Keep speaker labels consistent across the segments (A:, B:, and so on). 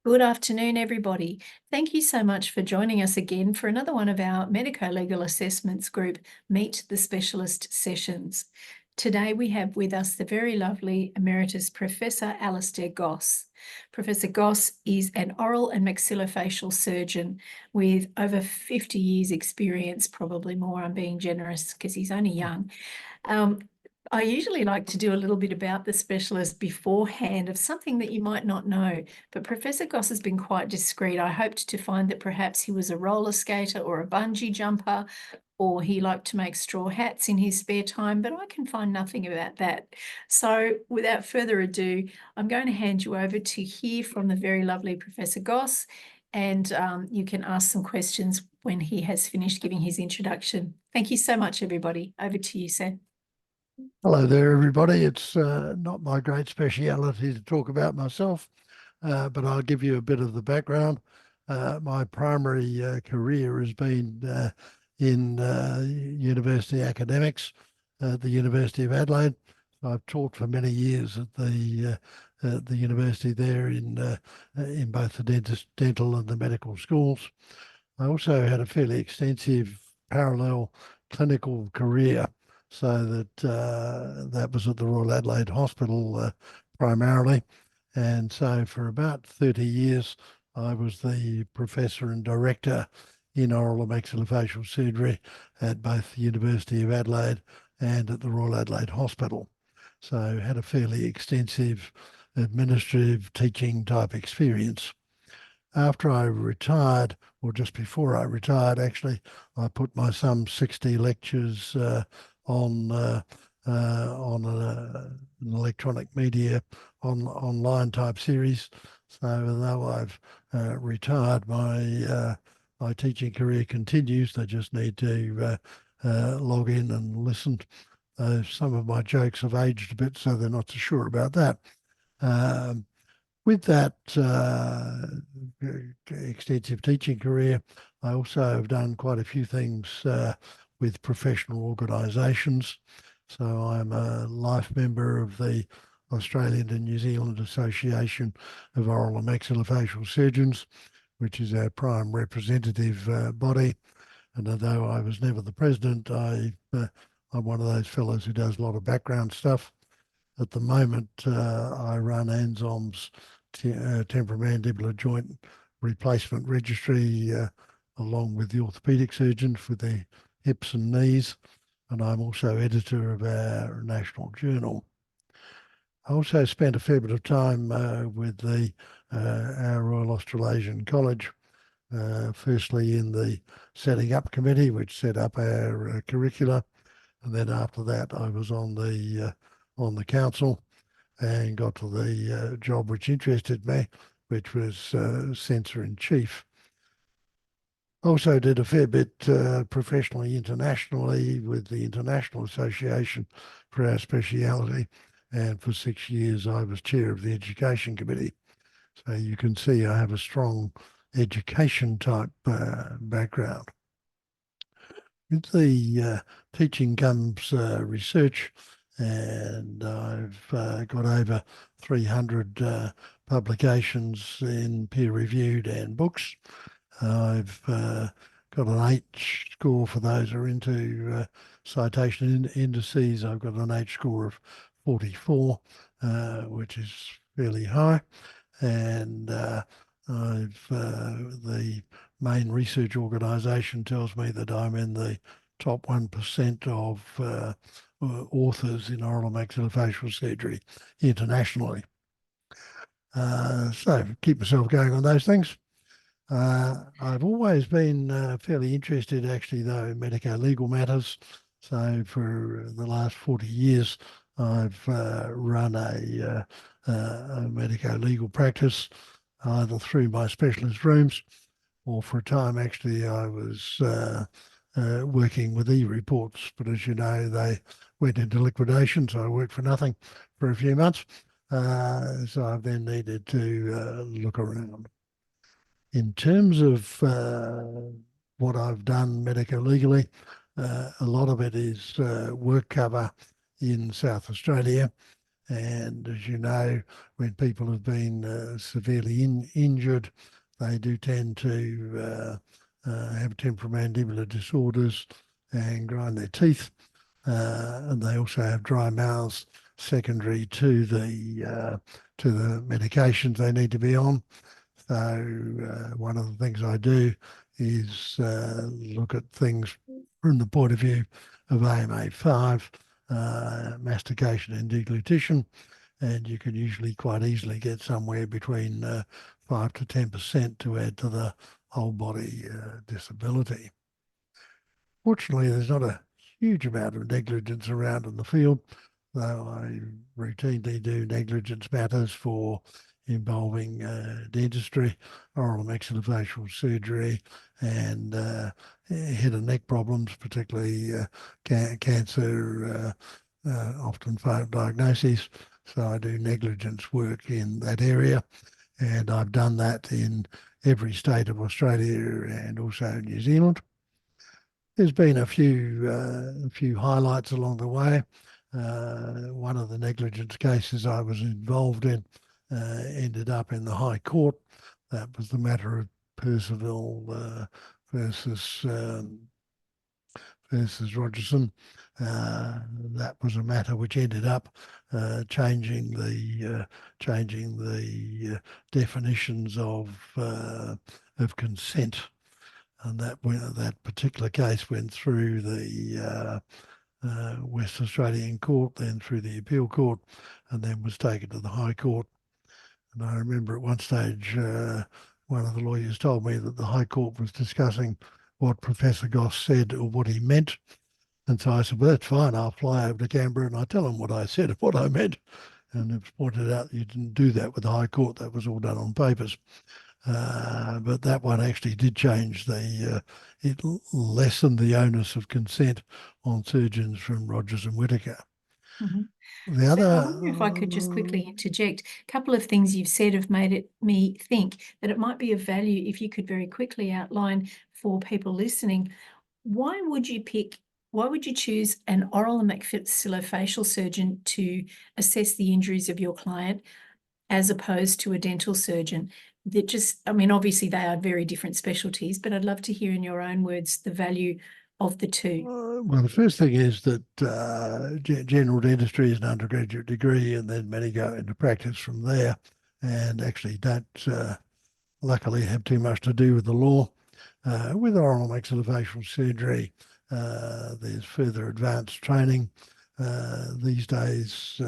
A: Good afternoon, everybody. Thank you so much for joining us again for another one of our Medico-Legal Assessments Group Meet the Specialist sessions. Today we have with us the very lovely Emeritus Professor Alastair Goss. Professor Goss is an oral and maxillofacial surgeon with over 50 years experience, probably more. I'm being generous because he's only young. I usually like to do a little bit about the specialist beforehand of something that you might not know, but Professor Goss has been quite discreet. I hoped to find that perhaps he was a roller skater or a bungee jumper, or he liked to make straw hats in his spare time, but I can find nothing about that. So without further ado, I'm going to hand you over to hear from the very lovely Professor Goss, and you can ask some questions when he has finished giving his introduction. Thank you so much, everybody. Over to you, sir.
B: Hello there, everybody. It's not my great speciality to talk about myself, but I'll give you a bit of the background. My primary career has been in university academics at the University of Adelaide. I've taught for many years at the university there in both the dental and the medical schools. I also had a fairly extensive parallel clinical career. So that was at the Royal Adelaide Hospital primarily. And so for about 30 years, I was the professor and director in oral and maxillofacial surgery at both the University of Adelaide and at the Royal Adelaide Hospital. So had a fairly extensive administrative teaching type experience. After I retired, or just before I retired, actually, I put my some 60 lectures on an electronic media online type series. So although I've retired, my teaching career continues. They just need to log in and listen. Some of my jokes have aged a bit, so they're not so sure about that. With that extensive teaching career, I also have done quite a few things with professional organisations. So I'm a life member of the Australian and New Zealand Association of Oral and Maxillofacial Surgeons, which is our prime representative body. And although I was never the president, I'm one of those fellows who does a lot of background stuff. At the moment, I run ANZOM's temporomandibular joint replacement registry along with the orthopaedic surgeons for the hips and knees, and I'm also editor of our national journal. I also spent a fair bit of time with our Royal Australasian College, firstly in the setting up committee, which set up our curricula, and then after that I was on the council and got to the job which interested me, which was censor-in-chief. Also did a fair bit professionally, internationally with the International Association for our speciality. And for 6 years, I was chair of the Education Committee. So you can see I have a strong education type background. With the teaching comes research, and I've got over 300 publications in peer-reviewed and books. I've got an 8 score for those who are into citation indices. I've got an 8 score of 44, which is fairly high. And the main research organisation tells me that I'm in the top 1% of authors in oral and maxillofacial surgery internationally. So keep myself going on those things. I've always been fairly interested, actually, though, in medico-legal matters. So for the last 40 years, I've run a medico-legal practice, either through my specialist rooms or for a time, actually, I was working with e-reports. But as you know, they went into liquidation, so I worked for nothing for a few months. So I've then needed to look around. In terms of what I've done medico-legally, a lot of it is work cover in South Australia And as you know, when people have been severely injured, they do tend to have temporomandibular disorders and grind their teeth. And they also have dry mouths secondary to the medications they need to be on. So one of the things I do is look at things from the point of view of AMA5, mastication and deglutition, and you can usually quite easily get somewhere between 5 to 10% to add to the whole body disability. Fortunately, there's not a huge amount of negligence around in the field, though I routinely do negligence matters for involving dentistry, oral and maxillofacial surgery, and head and neck problems, particularly cancer, often failed diagnoses. So I do negligence work in that area, and I've done that in every state of Australia and also New Zealand. There's been a few highlights along the way. One of the negligence cases I was involved in ended up in the High Court. That was the matter of Percival versus Rogerson. That was a matter which ended up changing the definitions of consent. And that particular case went through the West Australian Court, then through the Appeal Court, and then was taken to the High Court. And I remember at one stage, one of the lawyers told me that the High Court was discussing what Professor Goss said or what he meant. And so I said, well, that's fine. I'll fly over to Canberra and I'll tell him what I said and what I meant. And it was pointed out you didn't do that with the High Court. That was all done on papers. But that one actually did change it lessened the onus of consent on surgeons from Rogers and Whittaker.
A: Mm-hmm.
B: The other,
A: I wonder if I could just quickly interject. A couple of things you've said have made me think that it might be of value if you could very quickly outline for people listening, why would you choose an oral and maxillofacial surgeon to assess the injuries of your client as opposed to a dental surgeon? Obviously they are very different specialties, but I'd love to hear in your own words the value of the two.
B: well, the first thing is that general dentistry is an undergraduate degree, and then many go into practice from there and actually don't luckily have too much to do with the law. With oral maxillofacial surgery, there's further advanced training. These days,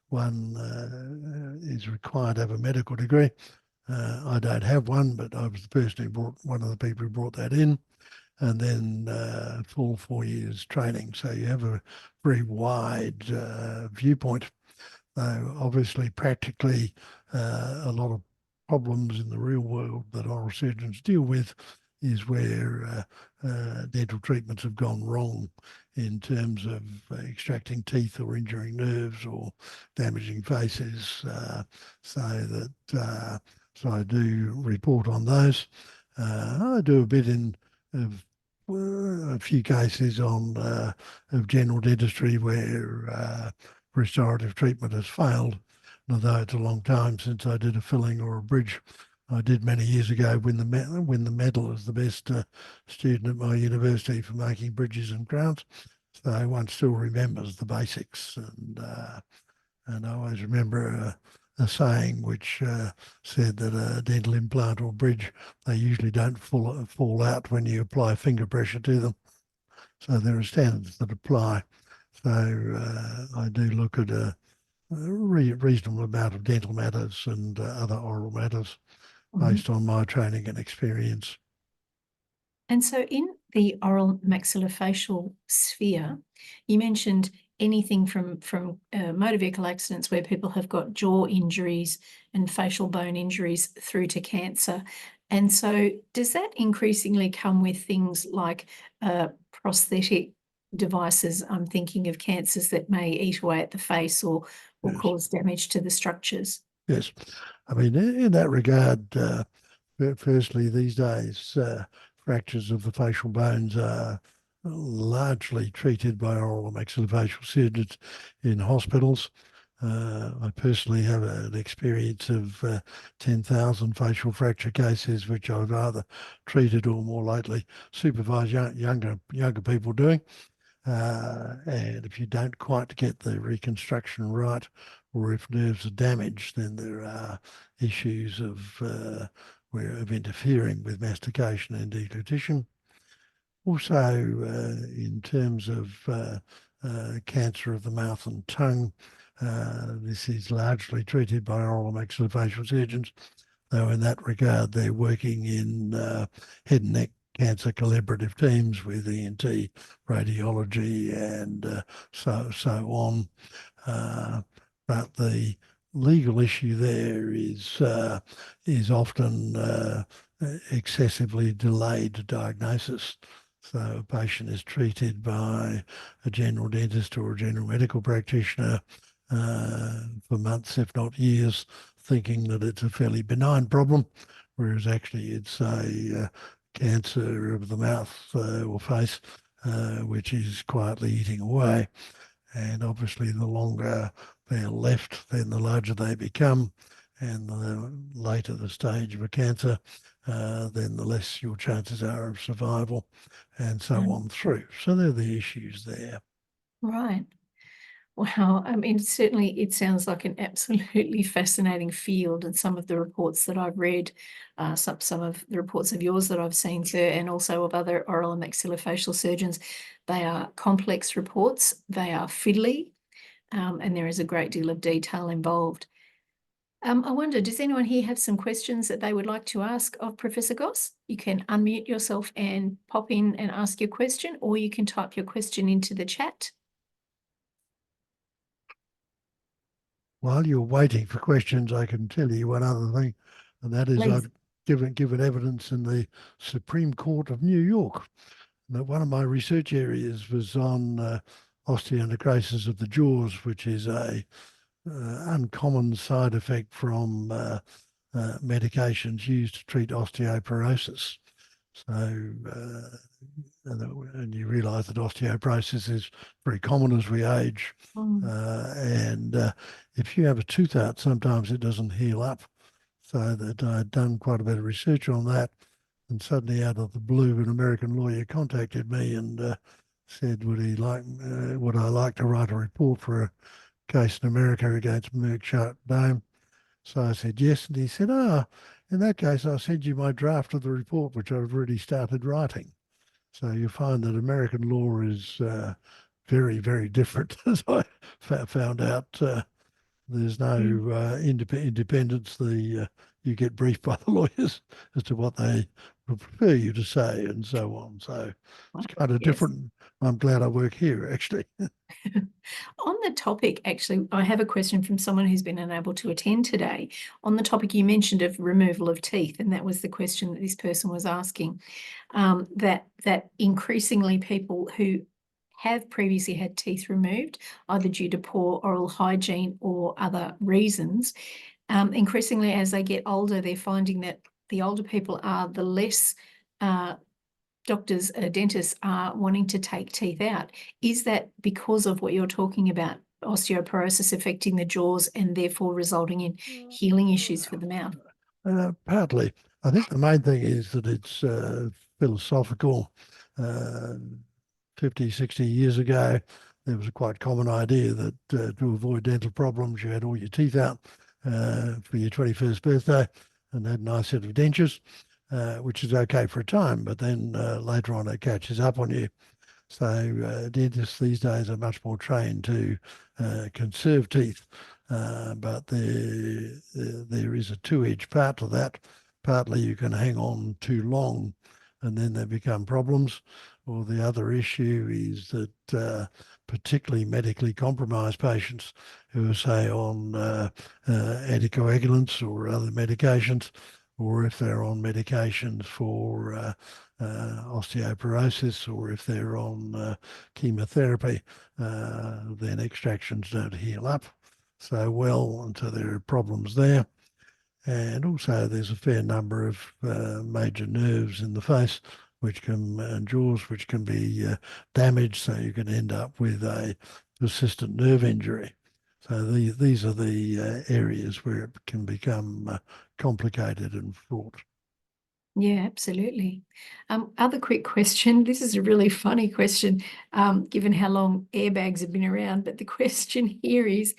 B: one is required to have a medical degree. I don't have one, but I was the person who brought one of the people who brought that in, and then full 4 years training. So you have a very wide viewpoint. Obviously, practically, a lot of problems in the real world that oral surgeons deal with is where dental treatments have gone wrong in terms of extracting teeth or injuring nerves or damaging faces. So I do report on those. I do a bit of a few cases of general dentistry where restorative treatment has failed. And although it's a long time since I did a filling or a bridge, I did many years ago win the medal as the best student at my university for making bridges and crowns. So one still remembers the basics, and I always remember a saying which said that a dental implant or bridge, they usually don't fall out when you apply finger pressure to them. So there are standards that apply. So I do look at a reasonable amount of dental matters and other oral matters based on my training and experience.
A: And so in the oral maxillofacial sphere, you mentioned anything from motor vehicle accidents where people have got jaw injuries and facial bone injuries through to cancer. And so does that increasingly come with things like prosthetic devices? I'm thinking of cancers that may eat away at the face or
B: Yes.
A: cause damage to the structures.
B: Yes. I mean, in that regard, firstly, these days, fractures of the facial bones are largely treated by oral and maxillofacial surgeons in hospitals. I personally have an experience of 10,000 facial fracture cases, which I've either treated or more lately supervised younger people doing. And if you don't quite get the reconstruction right, or if nerves are damaged, then there are issues of interfering with mastication and deglutition. Also, in terms of cancer of the mouth and tongue, this is largely treated by oral and maxillofacial surgeons, though in that regard they're working in head and neck cancer collaborative teams with ENT, radiology, and so on. But the legal issue there is often excessively delayed diagnosis. So a patient is treated by a general dentist or a general medical practitioner for months, if not years, thinking that it's a fairly benign problem, whereas actually it's a cancer of the mouth or face, which is quietly eating away. And obviously the longer they're left, then the larger they become. And the later the stage of a cancer, then the less your chances are of survival, and so on through. So they're the issues there.
A: Right. Wow. I mean, certainly it sounds like an absolutely fascinating field, and some of the reports that I've read, some of the reports of yours that I've seen, sir, and also of other oral and maxillofacial surgeons, they are complex reports, they are fiddly, and there is a great deal of detail involved. I wonder, does anyone here have some questions that they would like to ask of Professor Goss? You can unmute yourself and pop in and ask your question, or you can type your question into the chat.
B: While you're waiting for questions, I can tell you one other thing, and that is
A: Please.
B: I've given evidence in the Supreme Court of New York that one of my research areas was on osteonecrosis of the jaws, which is a uncommon side effect from medications used to treat osteoporosis. So, and you realise that osteoporosis is very common as we age. And if you have a tooth out, sometimes it doesn't heal up. So that I'd done quite a bit of research on that. And suddenly out of the blue, an American lawyer contacted me and said, would I like to write a report for a case in America against Merck Sharp Dome? So I said yes, and he said, in that case, I'll send you my draft of the report, which I've already started writing. So you find that American law is very, very different, as I found out. There's no independence. You get briefed by the lawyers as to what they would prefer you to say, and so on. So it's kind of different. I'm glad I work here, actually.
A: On the topic, actually, I have a question from someone who's been unable to attend today. On the topic you mentioned of removal of teeth, and that was the question that this person was asking, that increasingly people who have previously had teeth removed, either due to poor oral hygiene or other reasons, increasingly as they get older, they're finding that the older people are, the less doctors, dentists are wanting to take teeth out. Is that because of what you're talking about, osteoporosis affecting the jaws and therefore resulting in healing issues for the mouth?
B: Partly. I think the main thing is that it's philosophical. 50, 60 years ago, there was a quite common idea that to avoid dental problems, you had all your teeth out for your 21st birthday and had a nice set of dentures, which is okay for a time, but then later on it catches up on you. So dentists these days are much more trained to conserve teeth, but there is a two-edged part to that. Partly you can hang on too long and then they become problems. Or the other issue is that particularly medically compromised patients who are, say, on anticoagulants or other medications, or if they're on medications for osteoporosis, or if they're on chemotherapy, then extractions don't heal up so well until there are problems there. And also there's a fair number of major nerves in the face and jaws which can be damaged, so you can end up with a persistent nerve injury. So these are the areas where it can become complicated and fraught.
A: Yeah, absolutely. Other quick question. This is a really funny question, given how long airbags have been around. But the question here is,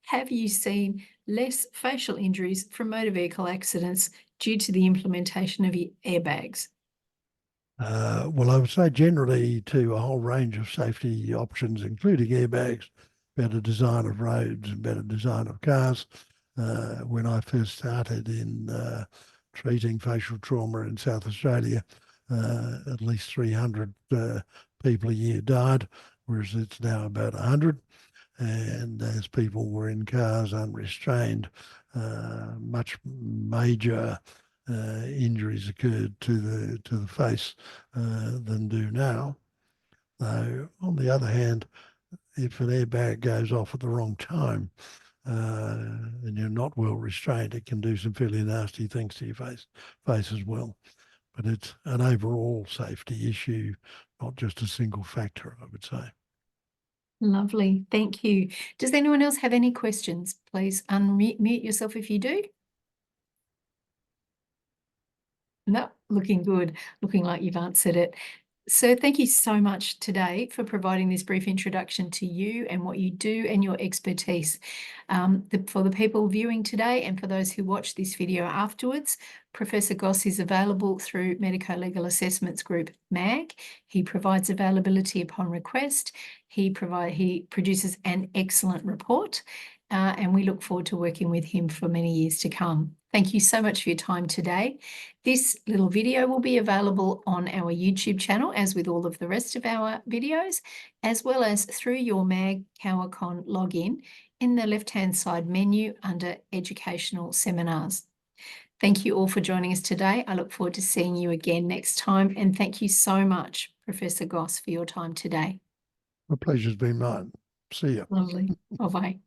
A: have you seen less facial injuries from motor vehicle accidents due to the implementation of airbags?
B: Well, I would say generally to a whole range of safety options, including airbags, better design of roads and better design of cars. When I first started in treating facial trauma in South Australia, at least 300 people a year died, whereas it's now about 100. And as people were in cars unrestrained, much major injuries occurred to the face than do now. Though, on the other hand, if an airbag goes off at the wrong time and you're not well restrained, it can do some fairly nasty things to your face as well. But it's an overall safety issue, not just a single factor, I would say.
A: Lovely. Thank you. Does anyone else have any questions? Please unmute yourself if you do. No, looking good, looking like you've answered it. So thank you so much today for providing this brief introduction to you and what you do and your expertise. For the people viewing today and for those who watch this video afterwards, Professor Goss is available through Medico-Legal Assessments Group, MAG. He provides availability upon request. He produces an excellent report, and we look forward to working with him for many years to come. Thank you so much for your time today. This little video will be available on our YouTube channel, as with all of the rest of our videos, as well as through your MAG CowerCon login in the left-hand side menu under Educational Seminars. Thank you all for joining us today. I look forward to seeing you again next time. And thank you so much, Professor Goss, for your time today.
B: The pleasure's been mine. See you.
A: Lovely. Bye-bye.